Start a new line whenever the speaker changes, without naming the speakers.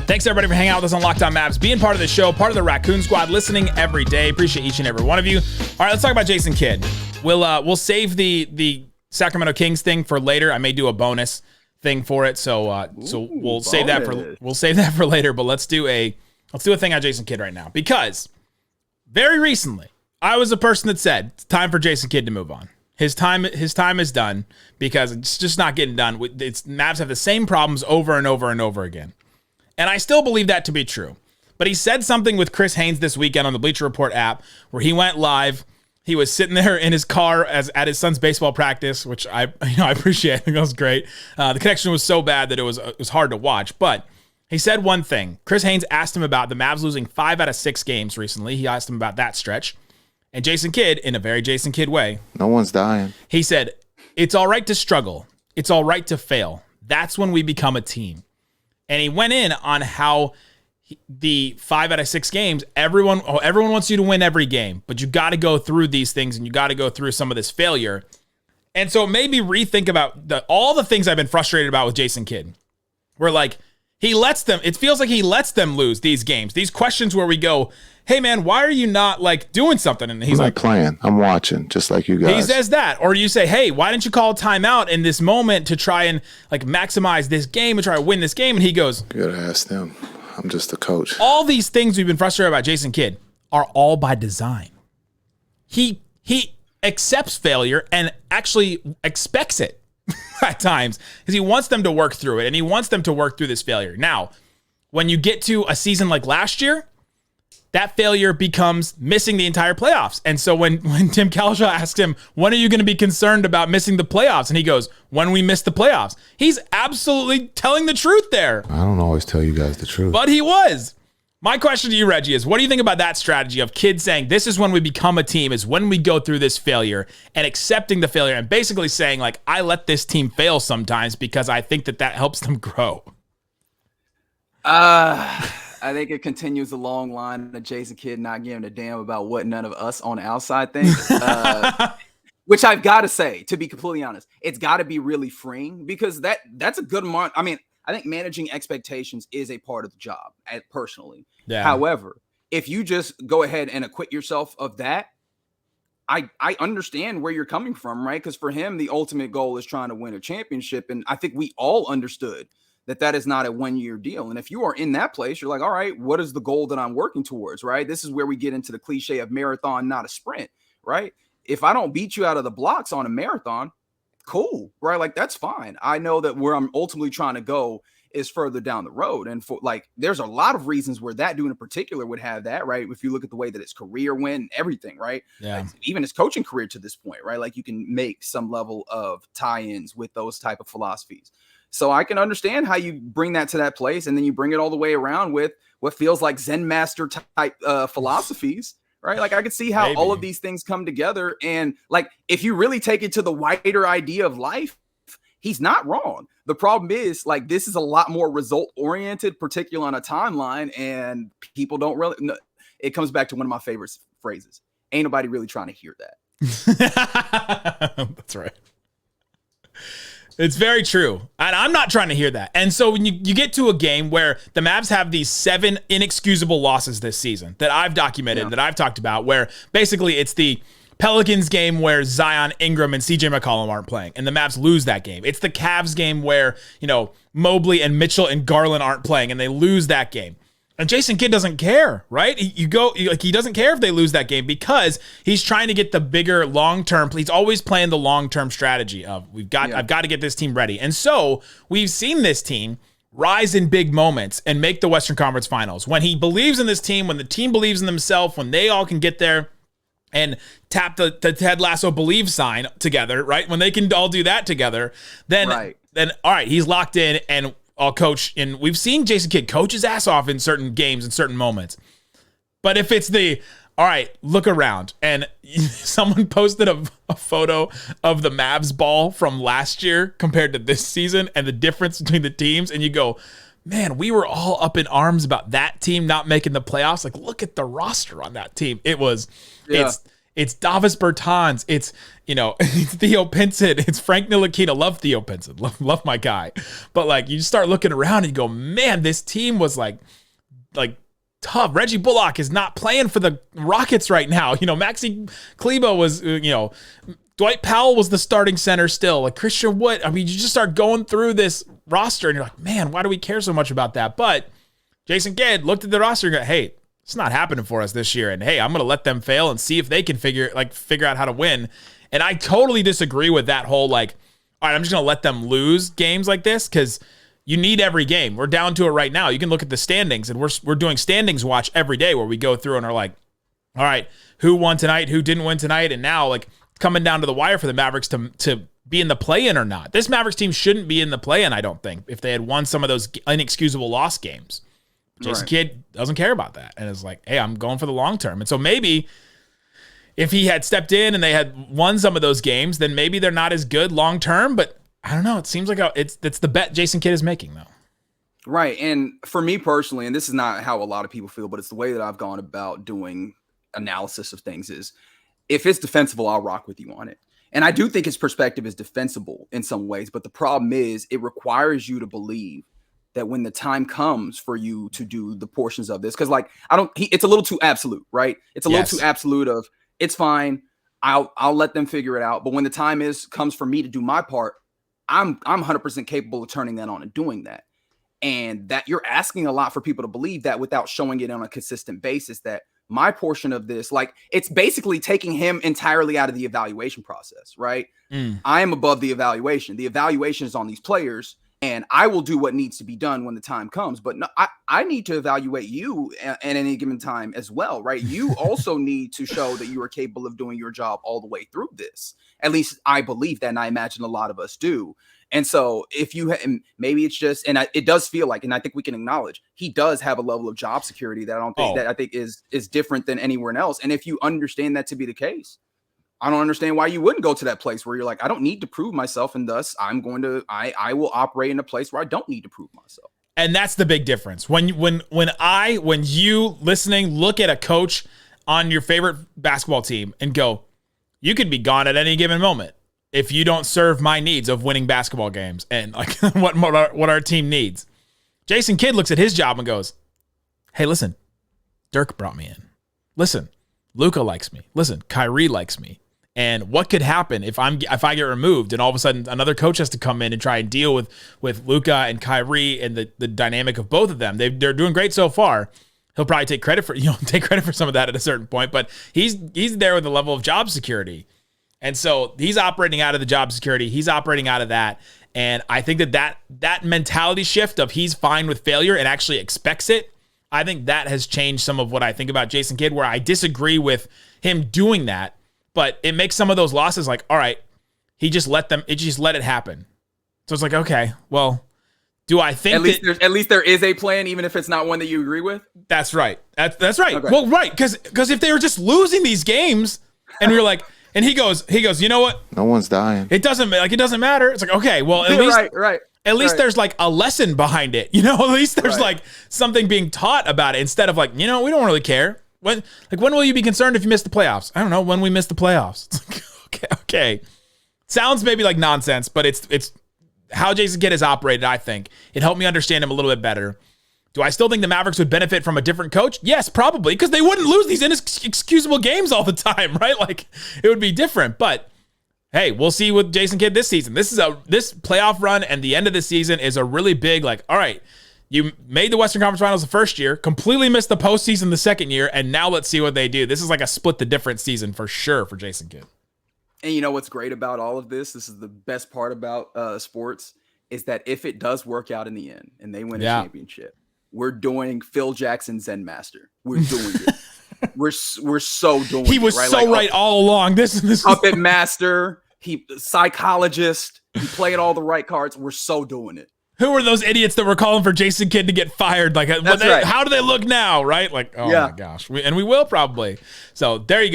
Thanks, everybody, for hanging out with us on Locked On Mavs, being part of the show, part of the Raccoon Squad, listening every day. Appreciate each and every one of you. All right, let's talk about Jason Kidd. We'll save the Sacramento Kings thing for later. I may do a bonus thing for it, so we'll save that for later. But let's do a thing on Jason Kidd right now, because very recently I was the person that said it's time for Jason Kidd to move on. His time is done, because it's just not getting done. Mavs have the same problems over and over and over again. And I still believe that to be true. But he said something with Chris Haynes this weekend on the Bleacher Report app where he went live. He was sitting there in his car at his son's baseball practice, which I appreciate. I think that was great. The connection was so bad that it was hard to watch. But he said one thing. Chris Haynes asked him about the Mavs losing 5 out of 6 games recently. He asked him about that stretch. And Jason Kidd, in a very Jason Kidd way,
no one's dying.
He said, "It's all right to struggle. It's all right to fail. That's when we become a team." And he went in on how the 5 out of 6 games, everyone wants you to win every game, but you got to go through these things, and you got to go through some of this failure. And so maybe rethink about all the things I've been frustrated about with Jason Kidd. Where it feels like he lets them lose these games. These questions where we go, "Hey man, why are you not doing something?" And he's
I'm not playing. I'm watching, just like you guys.
He says that. Or you say, "Hey, why didn't you call a timeout in this moment to try and maximize this game and try to win this game?" And he goes,
"You gotta ask them. I'm just a coach."
All these things we've been frustrated about Jason Kidd are all by design. He accepts failure and actually expects it at times, because he wants them to work through it, and he wants them to work through this failure. Now, when you get to a season like last year, that failure becomes missing the entire playoffs. And so when Tim Calishaw asked him, "When are you going to be concerned about missing the playoffs?" And he goes, "When we miss the playoffs." He's absolutely telling the truth there.
I don't always tell you guys the truth.
But he was. My question to you, Reggie, is what do you think about that strategy of kids saying this is when we become a team, is when we go through this failure, and accepting the failure and basically saying, I let this team fail sometimes because I think that helps them grow?
I think it continues a long line of Jason Kidd not giving a damn about what none of us on the outside think. Which I've got to say, to be completely honest, it's got to be really freeing, because that's a good amount. I mean, I think managing expectations is a part of the job, personally. Yeah. However, if you just go ahead and acquit yourself of that, I understand where you're coming from, right? Because for him, the ultimate goal is trying to win a championship. And I think we all understood that is not a one-year deal. And if you are in that place, you're like, all right, what is the goal that I'm working towards, right? This is where we get into the cliche of marathon, not a sprint, right? If I don't beat you out of the blocks on a marathon, cool, right? That's fine. I know that where I'm ultimately trying to go is further down the road. And for there's a lot of reasons where that dude in particular would have that, right? If you look at the way that his career went and everything, right?
Yeah.
Even his coaching career to this point, right? You can make some level of tie-ins with those type of philosophies. So I can understand how you bring that to that place, and then you bring it all the way around with what feels like Zen master type philosophies, right? I could see how all of these things come together. And if you really take it to the wider idea of life, he's not wrong. The problem is this is a lot more result oriented, particularly on a timeline, and people don't really know. It comes back to one of my favorite phrases. Ain't nobody really trying to hear that.
That's right. It's very true. And I'm not trying to hear that. And so when you get to a game where the Mavs have these 7 inexcusable losses this season that I've documented, that I've talked about, where basically it's the Pelicans game where Zion, Ingram, and CJ McCollum aren't playing, and the Mavs lose that game. It's the Cavs game where, Mobley and Mitchell and Garland aren't playing, and they lose that game. And Jason Kidd doesn't care, right? He doesn't care if they lose that game, because he's trying to get the bigger long-term. He's always playing the long-term strategy of I've got to get this team ready. And so we've seen this team rise in big moments and make the Western Conference Finals. When he believes in this team, when the team believes in themselves, when they all can get there and tap the Ted Lasso believe sign together, right? When they can all do that together, then all right, he's locked in and I'll coach. And we've seen Jason Kidd coach his ass off in certain games and certain moments. But if it's all right, look around, and someone posted a photo of the Mavs ball from last year compared to this season and the difference between the teams, and you go, man, we were all up in arms about that team not making the playoffs. Look at the roster on that team. It's It's Davis Bertans. It's, it's Theo Pinson. It's Frank Ntilikina. Love Theo Pinson. Love my guy. But like, you just start looking around and you go, man, this team was like tough. Reggie Bullock is not playing for the Rockets right now. Maxi Kleber was, Dwight Powell was the starting center still. Like Christian Wood. I mean, you just start going through this roster and you're like, man, why do we care so much about that? But Jason Kidd looked at the roster and go, hey, it's not happening for us this year. And hey, I'm going to let them fail and see if they can figure out how to win. And I totally disagree with that whole, all right, I'm just going to let them lose games like this because you need every game. We're down to it right now. You can look at the standings, and we're doing standings watch every day where we go through and are like, all right, who won tonight? Who didn't win tonight? And now, coming down to the wire for the Mavericks to be in the play-in or not. This Mavericks team shouldn't be in the play-in, I don't think, if they had won some of those inexcusable loss games. Jason Kidd doesn't care about that. And it's like, hey, I'm going for the long term. And so maybe if he had stepped in and they had won some of those games, then maybe they're not as good long term. But I don't know. It seems like it's the bet Jason Kidd is making, though.
Right. And for me personally, and this is not how a lot of people feel, but it's the way that I've gone about doing analysis of things is if it's defensible, I'll rock with you on it. And I do think his perspective is defensible in some ways. But the problem is it requires you to believe that when the time comes for you to do the portions of this, because it's a little too absolute, right? It's a little too absolute of it's fine. I'll let them figure it out. But when the time comes for me to do my part, I'm 100% capable of turning that on and doing that. And that you're asking a lot for people to believe that without showing it on a consistent basis, that my portion of this, it's basically taking him entirely out of the evaluation process, right? I am above the evaluation. The evaluation is on these players. And I will do what needs to be done when the time comes. But no, I need to evaluate you at any given time as well, right? You also need to show that you are capable of doing your job all the way through this. At least I believe that, and I imagine a lot of us do. And so if you maybe it's just, and it does feel like, and I think we can acknowledge, he does have a level of job security that I think is different than anywhere else. And if you understand that to be the case, I don't understand why you wouldn't go to that place where you're like, I don't need to prove myself, and thus I will operate in a place where I don't need to prove myself.
And that's the big difference. When you listening look at a coach on your favorite basketball team and go, you could be gone at any given moment if you don't serve my needs of winning basketball games and what our team needs. Jason Kidd looks at his job and goes, hey, listen, Dirk brought me in. Listen, Luka likes me. Listen, Kyrie likes me. And what could happen if I get removed and all of a sudden another coach has to come in and try and deal with Luka and Kyrie and the dynamic of both of them? They're doing great so far. He'll probably take credit for some of that at a certain point, but he's there with a level of job security. And so he's operating out of the job security. He's operating out of that. And I think that mentality shift of he's fine with failure and actually expects it, I think that has changed some of what I think about Jason Kidd, where I disagree with him doing that. But it makes some of those losses like, all right, he just let it happen. So it's like, okay, well, do I think
at least there is a plan, even if it's not one that you agree with?
That's right. That's right. Okay. Well, right, because if they were just losing these games, and we were like, and he goes, you know what?
No one's dying.
It doesn't matter. It's like, okay, well, at least
right.
At least there's a lesson behind it, At least there's something being taught about it instead of we don't really care. When will you be concerned if you miss the playoffs? I don't know. When we miss the playoffs. It's like, okay. Sounds maybe like nonsense, but it's how Jason Kidd has operated, I think. It helped me understand him a little bit better. Do I still think the Mavericks would benefit from a different coach? Yes, probably, because they wouldn't lose these inexcusable games all the time, right? It would be different. But hey, we'll see with Jason Kidd this season. This playoff run and the end of the season is a really big, all right, you made the Western Conference Finals the first year, completely missed the postseason the second year, and now let's see what they do. This is like a split the difference season for sure for Jason Kidd.
And you know what's great about all of this? This is the best part about sports, is that if it does work out in the end and they win a championship, we're doing Phil Jackson Zen Master. We're doing it. We're so doing it.
He was so right all along. This
puppet master, psychologist, he played all the right cards. We're so doing it.
Who were those idiots that were calling for Jason Kidd to get fired? How do they look now, right? My gosh. We will probably. So there you go.